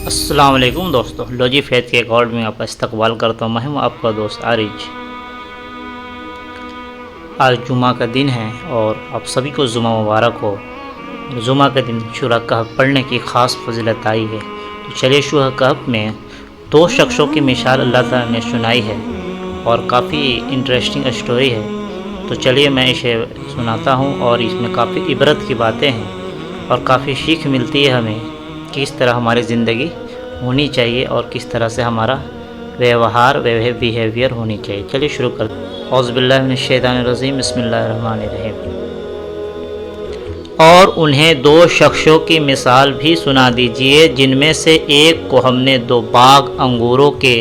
السلام علیکم دوستو، لوجی فیت کے ایک میں آپ کا استقبال کرتا ہوں۔ میں ہوں آپ کا دوست عارج۔ آج جمعہ کا دن ہے اور آپ سبھی کو جمعہ مبارک ہو۔ جمعہ کا دن سورہ کہف پڑھنے کی خاص فضیلت آئی ہے، تو چلیے سورہ کہف میں دو شخصوں کی مثال اللہ تعالیٰ نے سنائی ہے اور کافی انٹرسٹنگ اسٹوری ہے، تو چلیے میں اسے سناتا ہوں۔ اور اس میں کافی عبرت کی باتیں ہیں اور کافی سیکھ ملتی ہے ہمیں کہ کس طرح ہماری زندگی ہونی چاہیے اور کس طرح سے ہمارا بیہیویئر ہونی چاہیے۔ چلیے شروع کرتے ہیں۔ اعوذ باللہ من الشیطان الرجیم، بسم اللہ الرحمن الرحیم۔ اور انہیں دو شخصوں کی مثال بھی سنا دیجیے جن میں سے ایک کو ہم نے دو باغ انگوروں کے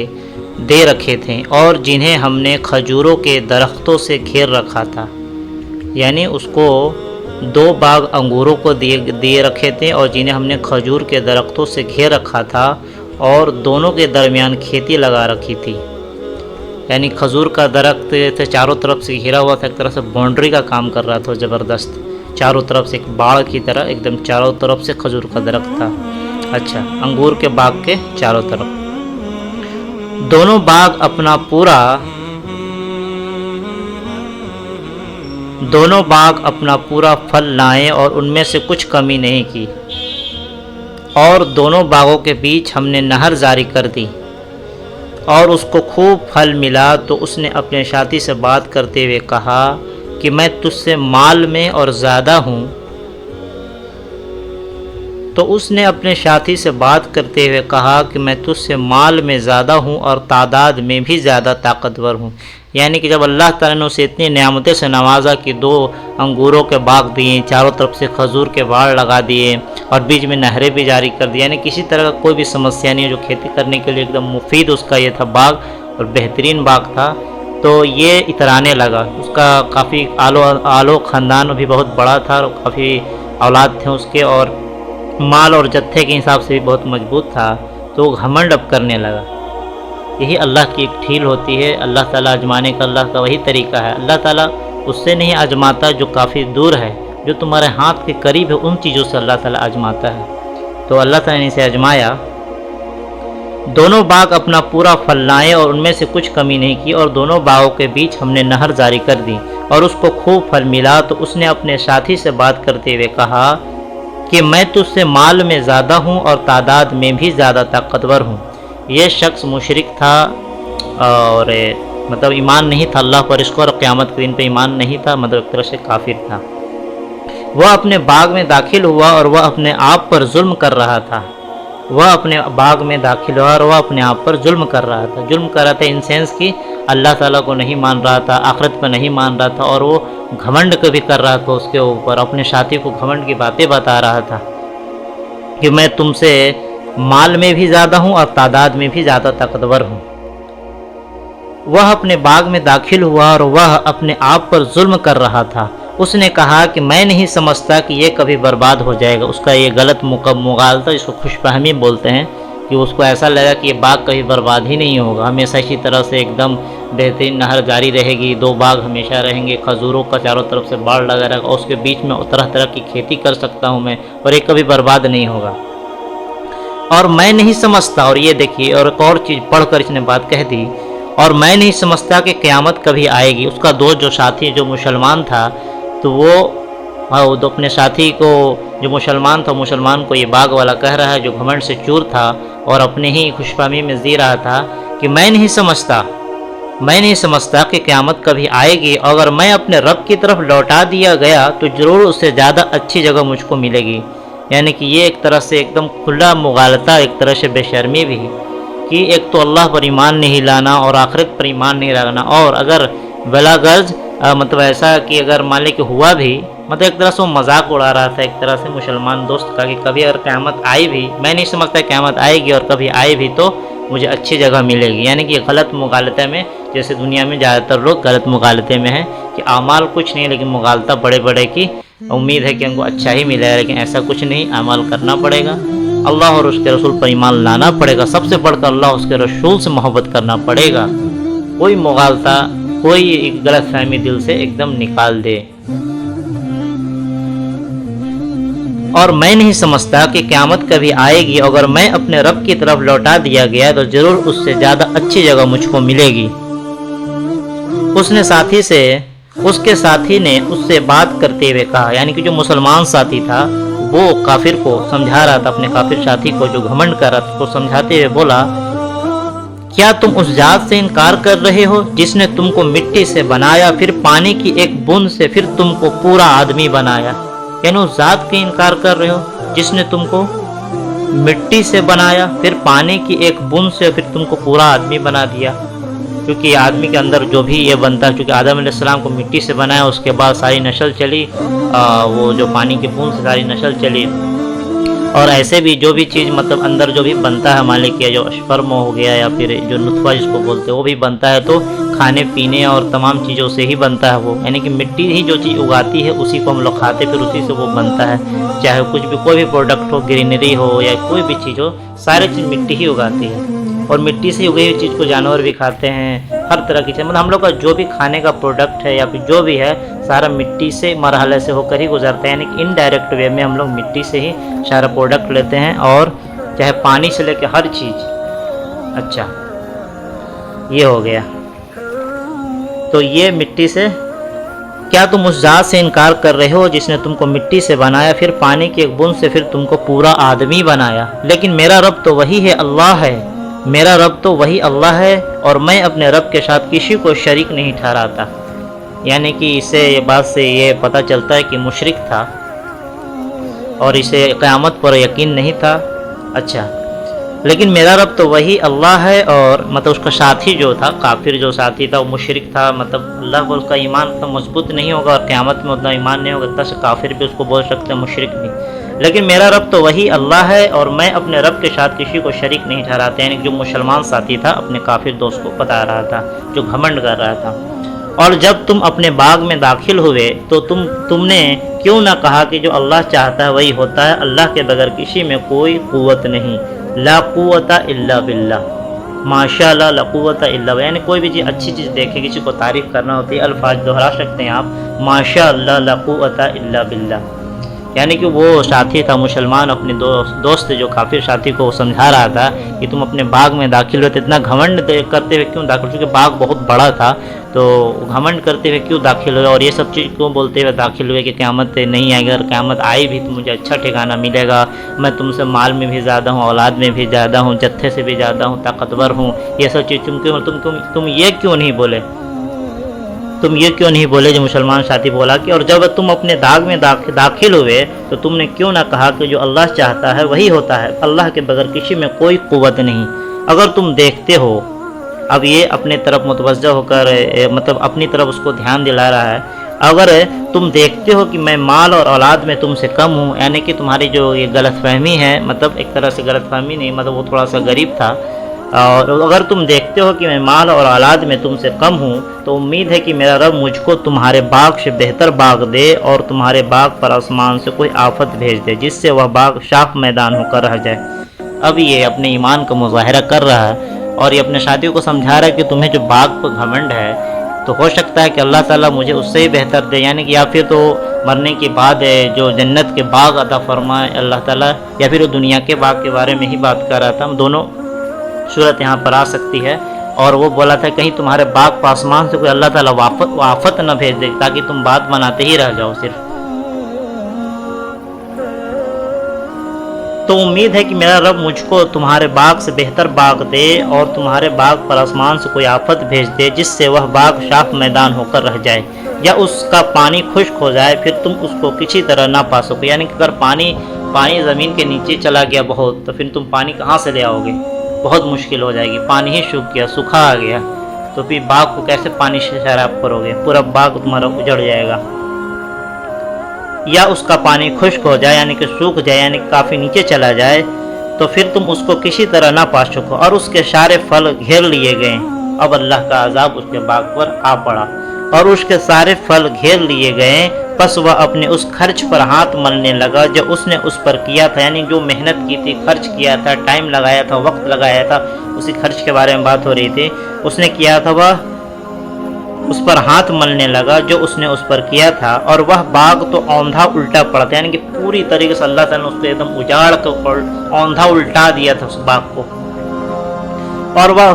دے رکھے تھے اور جنہیں ہم نے کھجوروں کے درختوں سے گھیر رکھا تھا۔ یعنی اس کو دو باغ انگوروں کو دیے رکھے تھے اور جنہیں ہم نے کھجور کے درختوں سے گھیر رکھا تھا اور دونوں کے درمیان کھیتی لگا رکھی تھی۔ یعنی کھجور کا درخت تھے، چاروں طرف سے گھرا ہوا تھا، ایک طرح سے باؤنڈری کا کام کر رہا تھا زبردست، چاروں طرف سے ایک باڑ کی طرح ایک دم چاروں طرف سے کھجور کا درخت تھا۔ اچھا، انگور کے باغ کے چاروں طرف دونوں باغ اپنا پورا پھل لائے اور ان میں سے کچھ کمی نہیں کی، اور دونوں باغوں کے بیچ ہم نے نہر جاری کر دی اور اس کو خوب پھل ملا۔ تو اس نے اپنے ساتھی سے بات کرتے ہوئے کہا کہ میں تجھ سے مال میں اور زیادہ ہوں۔ اور تعداد میں بھی زیادہ طاقتور ہوں۔ یعنی کہ جب اللہ تعالیٰ نے اسے اتنی نعمتیں سے نوازا کہ دو انگوروں کے باغ دیے، چاروں طرف سے کھجور کے باڑ لگا دیے اور بیچ میں نہریں بھی جاری کر دی، یعنی کسی طرح کا کوئی بھی سمسیا نہیں ہے، جو کھیتی کرنے کے لیے ایک دم مفید اس کا یہ تھا باغ اور بہترین باغ تھا۔ تو یہ اترانے لگا، اس کا کافی آلو خاندان بھی بہت بڑا تھا اور کافی اولاد تھے اس کے، اور مال اور جتھے کے حساب سے بھی بہت مضبوط تھا، تو وہ گھمنڈ اب کرنے لگا۔ یہی اللہ کی ایک ٹھیل ہوتی ہے، اللہ تعالیٰ آزمانے کا اللہ کا وہی طریقہ ہے۔ اللہ تعالیٰ اس سے نہیں آزماتا جو کافی دور ہے، جو تمہارے ہاتھ کے قریب ہے، ان چیزوں سے اللہ تعالیٰ آزماتا ہے۔ تو اللہ تعالیٰ نے اسے آزمایا۔ دونوں باغ اپنا پورا پھل لائے اور ان میں سے کچھ کمی نہیں کی، اور دونوں باغوں کے بیچ ہم نے نہر جاری کر دی اور اس کو خوب پھل ملا۔ تو اس نے اپنے ساتھی سے بات کرتے ہوئے کہا کہ میں تجھ سے مال میں زیادہ ہوں اور تعداد میں بھی زیادہ طاقتور ہوں۔ یہ شخص مشرک تھا اور مطلب ایمان نہیں تھا اللہ پر، اس کو اور قیامت کے دن پہ ایمان نہیں تھا، مطلب ایک طرح سے کافر تھا۔ وہ اپنے باغ میں داخل ہوا اور وہ اپنے آپ پر ظلم کر رہا تھا۔ ظلم کر رہا تھا ان سینس کی اللہ تعالیٰ کو نہیں مان رہا تھا، آخرت پر نہیں مان رہا تھا، اور وہ گھمنڈ بھی کر رہا تھا اس کے اوپر، اپنے ساتھی کو گھمنڈ کی باتیں بتا رہا تھا کہ میں تم سے مال میں بھی زیادہ ہوں اور تعداد میں بھی زیادہ طاقتور ہوں۔ وہ اپنے باغ میں داخل ہوا اور وہ اپنے آپ پر ظلم کر رہا تھا۔ اس نے کہا کہ میں نہیں سمجھتا کہ یہ کبھی برباد ہو جائے گا۔ اس کا یہ غلط مغالطہ، جس کو خوش فہمی بولتے ہیں، کہ اس کو ایسا لگا کہ یہ باغ کبھی برباد ہی نہیں ہوگا، ہمیشہ اسی طرح سے ایک دم بہترین نہر جاری رہے گی، دو باغ ہمیشہ رہیں گے، کھجوروں کا چاروں طرف سے باڑ لگا رہے گا، اور اس کے بیچ میں طرح طرح کی کھیتی کر سکتا ہوں میں، اور یہ کبھی برباد نہیں ہوگا۔ اور میں نہیں سمجھتا، اور یہ دیکھیے اور ایک اور چیز پڑھ کر اس نے بات کہہ دی، اور میں نہیں سمجھتا کہ قیامت کبھی آئے گی۔ اس کا دوست جو ساتھی جو مسلمان تھا، تو وہ اپنے ساتھی کو جو مسلمان کو یہ باغ والا کہہ رہا ہے، جو گھمنڈ سے چور تھا اور اپنے ہی خوش فہمی میں جی رہا تھا کہ میں نہیں سمجھتا کہ قیامت کبھی آئے گی، اگر میں اپنے رب کی طرف لوٹا دیا گیا تو ضرور اس سے زیادہ اچھی جگہ مجھ کو ملے گی۔ یعنی کہ یہ ایک طرح سے ایک دم کھلا مغالطہ، ایک طرح سے بے شرمی بھی، کہ ایک تو اللہ پر ایمان نہیں لانا اور آخرت پر ایمان نہیں رکھنا، اور اگر بلا غرض مطلب ایسا کہ اگر مان لے کہ ہوا بھی، مطلب ایک طرح سے وہ مذاق اڑا رہا تھا ایک طرح سے مسلمان دوست کا، کہ کبھی اگر قیامت آئی بھی، میں نہیں سمجھتا قیامت آئے گی، اور کبھی آئے بھی تو مجھے اچھی جگہ ملے گی۔ یعنی کہ غلط مغالطے میں، جیسے دنیا میں زیادہ تر لوگ غلط مغالطے میں ہیں کہ اعمال کچھ نہیں، لیکن مغالطہ بڑے بڑے کی امید ہے کہ ان کو اچھا ہی ملے گا، لیکن ایسا کچھ نہیں، اعمال کرنا پڑے گا، اللہ اور اس کے رسول پر ایمان لانا پڑے گا، سب سے بڑھ کر اللہ اور اس کے رسول سے محبت کرنا پڑے گا۔ کوئی مغالطہ، کوئی غلط فہمی دل سے ایک دم نکال دے۔ اور میں نہیں سمجھتا کہ قیامت کبھی آئے گی، اگر میں اپنے رب کی طرف لوٹا دیا گیا تو ضرور اس سے زیادہ اچھی جگہ مجھ کو ملے گی۔ اس کے ساتھی نے اس سے بات کرتے ہوئے کہا، یعنی کہ جو مسلمان ساتھی تھا وہ کافر کو سمجھا رہا تھا، اپنے کافر ساتھی کو جو گھمنڈ کر رہا تھا اس کو سمجھاتے ہوئے بولا، کیا تم اس ذات سے انکار کر رہے ہو جس نے تم کو مٹی سے بنایا، پھر پانی کی ایک بوند سے پھر تم کو پورا آدمی بنایا؟ یعنی اس ذات کے انکار کر رہے ہو جس نے تم کو مٹی سے بنایا، پھر پانی کی ایک بوند سے پھر تم کو پورا آدمی بنا دیا۔ کیونکہ آدمی کے اندر جو بھی یہ بنتا ہے، چونکہ آدم علیہ السلام کو مٹی سے بنایا، اس کے بعد ساری نسل چلی، وہ جو پانی کی بوند سے ساری نسل چلی۔ اور ایسے بھی جو بھی چیز مطلب اندر جو بھی بنتا ہے مالک یا جو اسپرم ہو گیا یا پھر جو نطفہ جس کو بولتے ہیں وہ بھی بنتا ہے، تو کھانے پینے اور تمام چیزوں سے ہی بنتا ہے وہ، یعنی کہ مٹی ہی جو چیز اگاتی ہے اسی کو ہم لوگ کھاتے، پھر اسی سے وہ بنتا ہے، چاہے کچھ بھی کوئی بھی پروڈکٹ ہو، گرینری ہو یا کوئی بھی چیز ہو، ساری چیز مٹی ہی اگاتی ہے۔ اور مٹی سے اگئی ہوئی چیز کو جانور بھی کھاتے ہیں، ہر طرح کی چیز، مطلب ہم لوگ کا جو بھی کھانے کا پروڈکٹ ہے یا پھر جو بھی ہے سارا مٹی سے مرحلے سے ہو کر ہی گزرتا ہے، یعنی کہ انڈائریکٹ وے میں ہم لوگ مٹی سے ہی سارا پروڈکٹ لیتے ہیں، اور چاہے پانی سے لے کے ہر چیز۔ اچھا یہ ہو گیا، تو یہ مٹی سے، کیا تم اس ذات سے انکار کر رہے ہو جس نے تم کو مٹی سے بنایا، پھر پانی کی ایک بوند سے پھر تم کو پورا آدمی بنایا؟ لیکن میرا رب تو وہی ہے، اللہ ہے، میرا رب تو وہی اللہ ہے، اور میں اپنے رب کے ساتھ کسی کو شریک نہیں ٹھہراتا۔ یعنی کہ اسے یہ بات سے یہ پتہ چلتا ہے کہ مشرک تھا اور اسے قیامت پر یقین نہیں تھا۔ اچھا لیکن میرا رب تو وہی اللہ ہے، اور مطلب اس کا ساتھی جو تھا، کافر جو ساتھی تھا وہ مشرک تھا، مطلب اللہ پر اس کا ایمان اتنا مضبوط نہیں ہوگا اور قیامت میں اتنا ایمان نہیں ہوگا، تب کافر بھی اس کو بول سکتے ہیں، مشرک بھی۔ لیکن میرا رب تو وہی اللہ ہے، اور میں اپنے رب کے ساتھ کسی کو شریک نہیں ٹھہراتا، یعنی جو مسلمان ساتھی تھا اپنے کافر دوست کو بتا رہا تھا جو گھمنڈ کر رہا تھا۔ اور جب تم اپنے باغ میں داخل ہوئے تو تم نے کیوں نہ کہا کہ جو اللہ چاہتا ہے وہی ہوتا ہے، اللہ کے بغیر کسی میں کوئی قوت نہیں، لا قوت الا باللہ، ماشاء اللہ لا قوت الا باللہ، یعنی کوئی بھی چیز اچھی چیز دیکھے، کسی کو تعریف کرنا ہوتی ہے، الفاظ دہرا سکتے ہیں آپ، ماشاء اللہ لا قوت الا باللہ۔ یعنی کہ وہ ساتھی تھا مسلمان، اپنے دوست جو کافر ساتھی کو سمجھا رہا تھا کہ تم اپنے باغ میں داخل ہوئے، اتنا گھمنڈ کرتے ہوئے کیوں داخل، کیونکہ باغ بہت بڑا تھا، تو گھمنڈ کرتے ہوئے کیوں داخل ہوئے، اور یہ سب چیز کیوں بولتے ہوئے داخل ہوئے کہ قیامت نہیں آئے گی، اگر قیامت آئی بھی تو مجھے اچھا ٹھکانہ ملے گا، میں تم سے مال میں بھی زیادہ ہوں، اولاد میں بھی زیادہ ہوں، جتھے سے بھی زیادہ ہوں، طاقتور ہوں، یہ سب چیز تم یہ کیوں نہیں بولے، جو مسلمان ساتھی بولا کہ اور جب تم اپنے داغ میں داخل ہوئے تو تم نے کیوں نہ کہا کہ جو اللہ چاہتا ہے وہی ہوتا ہے، اللہ کے بغیر کسی میں کوئی قوت نہیں۔ اگر تم دیکھتے ہو، اب یہ اپنے طرف متوجہ ہو کر مطلب اپنی طرف اس کو دھیان دلا رہا ہے، اگر تم دیکھتے ہو کہ میں مال اور اولاد میں تم سے کم ہوں، یعنی کہ تمہاری جو یہ غلط فہمی ہے، مطلب ایک طرح سے غلط فہمی نہیں، مطلب وہ تھوڑا سا غریب تھا، اور اگر تم دیکھتے ہو کہ میں مال اور اولاد میں تم سے کم ہوں تو امید ہے کہ میرا رب مجھ کو تمہارے باغ سے بہتر باغ دے، اور تمہارے باغ پر آسمان سے کوئی آفت بھیج دے جس سے وہ باغ صاف میدان ہو کر رہ جائے۔ اب یہ اپنے ایمان کا مظاہرہ کر رہا ہے، اور یہ اپنے ساتھیوں کو سمجھا رہا ہے کہ تمہیں جو باغ پر گھمنڈ ہے تو ہو سکتا ہے کہ اللہ تعالیٰ مجھے اس سے ہی بہتر دے، یعنی کہ یا پھر تو مرنے کے بعد جو جنت کے باغ عطا فرمائے اللہ تعالیٰ، یا پھر وہ دنیا کے باغ کے بارے میں ہی بات کر رہا تھا، ہم دونوں صورت یہاں پر آ سکتی ہے۔ اور وہ بولا تھا کہیں تمہارے باغ پر آسمان سے کوئی اللہ تعالیٰ آفت نہ بھیج دے تاکہ تم بات بناتے ہی رہ جاؤ صرف۔ تو امید ہے کہ میرا رب مجھ کو تمہارے باغ سے بہتر باغ دے، اور تمہارے باغ پر آسمان سے کوئی آفت بھیج دے جس سے وہ باغ صاف میدان ہو کر رہ جائے، یا اس کا پانی خشک ہو جائے، پھر تم اس کو کسی طرح نہ پا سکو، یعنی کہ اگر پانی زمین کے نیچے چلا گیا بہت، تو پھر تم پانی کہاں سے لے آؤ گے، بہت مشکل ہو جائے گی، پانی ہی سوکھ گیا، سوکھا آ گیا، تو پھر باغ کو کیسے پانی سے سیراب کرو گے، پورا باغ تمہارا اجڑ جائے گا۔ یا اس کا پانی خشک ہو جائے، یعنی کہ سوکھ جائے، یعنی کہ کافی نیچے چلا جائے، تو پھر تم اس کو کسی طرح نہ پا سکو، اور اس کے سارے پھل گھیر لیے گئے۔ اب اللہ کا عذاب اس کے باغ پر آ پڑا، اور اس کے سارے پھل گھیر لیے گئے، پس وہ اپنے اس خرچ پر ہاتھ ملنے لگا جو اس نے اس پر کیا تھا، یعنی جو محنت کی تھی، خرچ کیا تھا، ٹائم لگایا تھا، وقت لگایا تھا، اسی خرچ کے بارے میں بات ہو رہی تھی، اس نے کیا تھا وہ اس پر ہاتھ ملنے لگا جو اس نے اس پر کیا تھا، اور وہ باغ تو اوندھا الٹا پڑا تھا، یعنی کہ پوری طریقے سے اللہ تعالیٰ نے اس کو ایک دم اجاڑ کے اوندھا الٹا دیا تھا اس باغ کو۔ اور وہ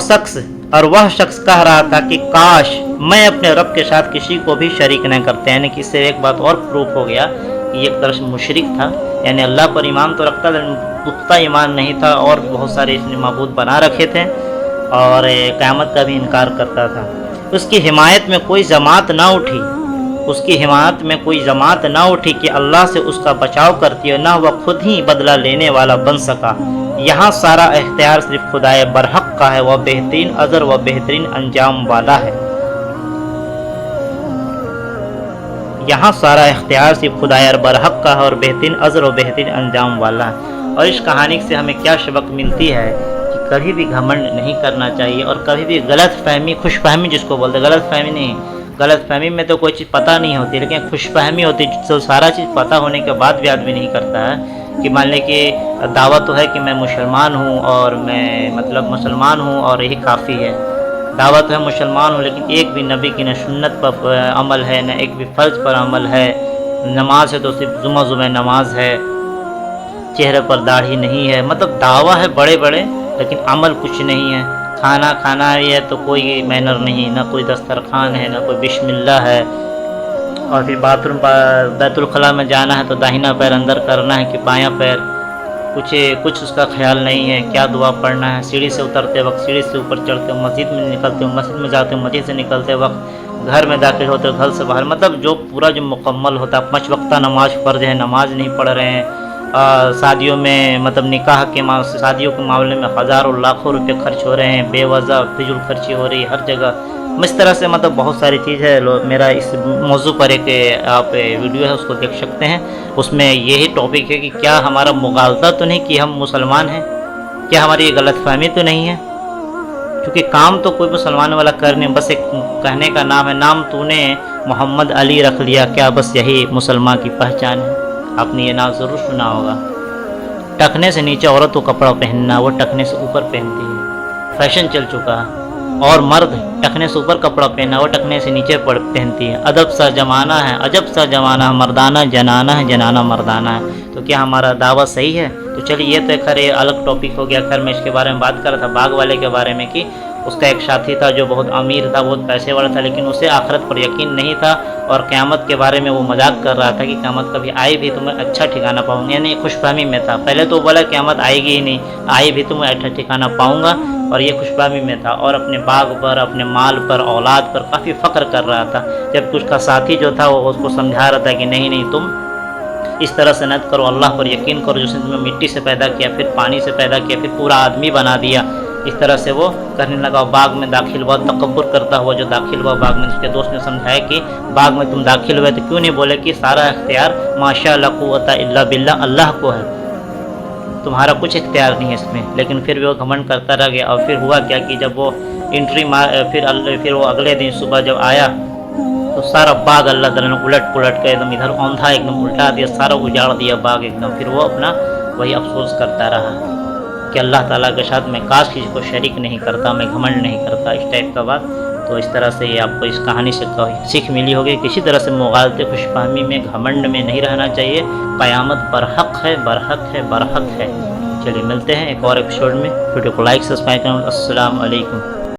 شخص کہہ رہا تھا کہ کاش میں اپنے رب کے ساتھ کسی کو بھی شریک نہ کرتے، یعنی کہ اس سے ایک بات اور پروف ہو گیا کہ یہ ایک طرح سے مشرک تھا، یعنی اللہ پر ایمان تو رکھتا تھا، پختہ ایمان نہیں تھا، اور بہت سارے اس نے معبود بنا رکھے تھے، اور قیامت کا بھی انکار کرتا تھا۔ اس کی حمایت میں کوئی جماعت نہ اٹھی کہ اللہ سے اس کا بچاؤ کرتی، اور نہ وہ خود ہی بدلہ لینے والا بن سکا۔ یہاں سارا اختیار صرف خدائے برحق کا ہے، وہ بہترین اجر و بہترین انجام والا ہے۔ یہاں سارا اختیار صرف خدائے برحق کا ہے اور بہترین اجر و بہترین انجام والا ہے۔ اور اس کہانی سے ہمیں کیا سبق ملتی ہے کہ کبھی بھی گھمنڈ نہیں کرنا چاہیے، اور کبھی بھی غلط فہمی، خوش فہمی جس کو بولتے ہیں، غلط فہمی نہیں، غلط فہمی میں تو کوئی چیز پتہ نہیں ہوتی، لیکن خوش فہمی ہوتی تو سارا چیز پتہ ہونے کے بعد بھی آدمی نہیں کرتا ہے، کہ مان لے کہ دعویٰ تو ہے کہ میں مسلمان ہوں، اور میں مسلمان ہوں اور یہی کافی ہے، دعویٰ تو ہے مسلمان ہوں، لیکن ایک بھی نبی کی نہ سنت پر عمل ہے، نہ ایک بھی فرض پر عمل ہے، نماز ہے تو صرف جمعہ نماز ہے، چہرے پر داڑھی نہیں ہے، مطلب دعویٰ ہے بڑے بڑے لیکن عمل کچھ نہیں ہے، کھانا ہے تو کوئی مینر نہیں، نہ کوئی دسترخوان ہے، نہ کوئی بسم اللہ ہے، اور پھر باتھ روم بیت الخلاء میں جانا ہے تو داہنا پیر اندر کرنا ہے کہ بایاں پیر، کچھ اس کا خیال نہیں ہے، کیا دعا پڑھنا ہے، سیڑھی سے اترتے وقت، سیڑھی سے اوپر چڑھتے وقت، مسجد میں نکلتے وقت، مسجد میں جاتے وقت، مسجد سے نکلتے وقت، گھر میں داخل ہوتے وقت، گھر سے باہر، مطلب جو پورا جو مکمل ہوتا ہے، 5 وقتہ نماز فرض ہے، نماز نہیں پڑھ رہے ہیں، شادیوں میں مطلب نکاح کے شادیوں کے معاملے میں ہزاروں لاکھوں روپے خرچ ہو رہے ہیں، بے وجہ فضول خرچی ہو رہی ہے ہر جگہ، اس طرح سے مطلب بہت ساری چیز ہے۔ میرا اس موضوع پر ایک آپ ویڈیو ہے، اس کو دیکھ سکتے ہیں، اس میں یہی ٹاپک ہے کہ کیا ہمارا مغالطہ تو نہیں کہ ہم مسلمان ہیں، کیا ہماری یہ غلط فہمی تو نہیں ہے، کیونکہ کام تو کوئی مسلمان والا کر نہیں، بس ایک کہنے کا نام ہے، نام تو نے محمد علی رکھ لیا، کیا بس یہی مسلمان کی پہچان ہے؟ آپ نے یہ نام ضرور سنا ہوگا۔ ٹخنے سے نیچے عورت کو کپڑا پہننا، وہ ٹخنے سے اوپر پہنتی ہے، فیشن چل چکا ہے، اور مرد ٹخنے سے اوپر کپڑا پہننا، وہ ٹخنے سے نیچے پہنتی ہے، ادب سا زمانہ ہے، عجب سا زمانہ ہے، مردانہ جنانہ ہے، جنانہ مردانہ ہے۔ تو کیا ہمارا دعویٰ صحیح ہے؟ تو چلیے یہ تو خیر یہ الگ ٹاپک ہو گیا، خیر میں اس کے بارے میں بات کر رہا تھا، باغ والے کے بارے میں، کہ اس کا ایک ساتھی تھا جو بہت امیر تھا، بہت پیسے والا تھا، لیکن اسے آخرت پر یقین نہیں تھا، اور قیامت کے بارے میں وہ مذاق کر رہا تھا کہ قیامت کبھی آئی بھی تو میں اچھا ٹھکانہ پاؤں گا، یعنی خوش فہمی میں تھا، پہلے تو بولا قیامت آئے گی ہی نہیں، آئی بھی تو میں اچھا ٹھکانہ پاؤں گا، اور یہ خوش فہمی میں تھا، اور اپنے باغ پر، اپنے مال پر، اولاد پر کافی فخر کر رہا تھا، جبکہ اس کا ساتھی جو تھا وہ اس کو سمجھا رہا تھا کہ نہیں تم اس طرح سے نہ کرو، اللہ پر یقین کرو، جس نے تمہیں مٹی سے پیدا کیا، پھر پانی سے پیدا کیا، پھر پورا آدمی بنا دیا، اس طرح سے وہ کرنے لگا، باغ میں داخل ہوا، تکبر کرتا ہوا جو داخل ہوا باغ میں، اس کے دوست نے سمجھایا کہ باغ میں تم داخل ہوئے تو کیوں نہیں، بولے کہ سارا اختیار ماشاء اللہ قوت الا باللہ اللہ کو ہے، تمہارا کچھ اختیار نہیں ہے اس میں، لیکن پھر بھی وہ گھمنڈ کرتا رہ گیا، اور پھر ہوا کیا کہ جب وہ پھر وہ اگلے دن صبح جب آیا تو سارا باغ اللہ تعالیٰ نے الٹ پلٹ کے ایک دم ادھر اوندھا ایک دم الٹا دیا، سارا اجاڑ دیا باغ ایک دم، پھر وہ اپنا وہی افسوس کرتا رہا کہ اللہ تعالیٰ کے ساتھ میں کاش کسی کو شریک نہیں کرتا، میں گھمنڈ نہیں کرتا، اس ٹائپ کا بات۔ تو اس طرح سے یہ آپ کو اس کہانی سے سیکھ ملی ہوگی، کسی طرح سے مغالطے خوش فہمی میں گھمنڈ میں نہیں رہنا چاہیے، قیامت برحق ہے، برحق ہے، برحق ہے۔ چلیے ملتے ہیں ایک اور ایپیسوڈ میں، ویڈیو کو لائک سبسکرائب کریں، السلام علیکم۔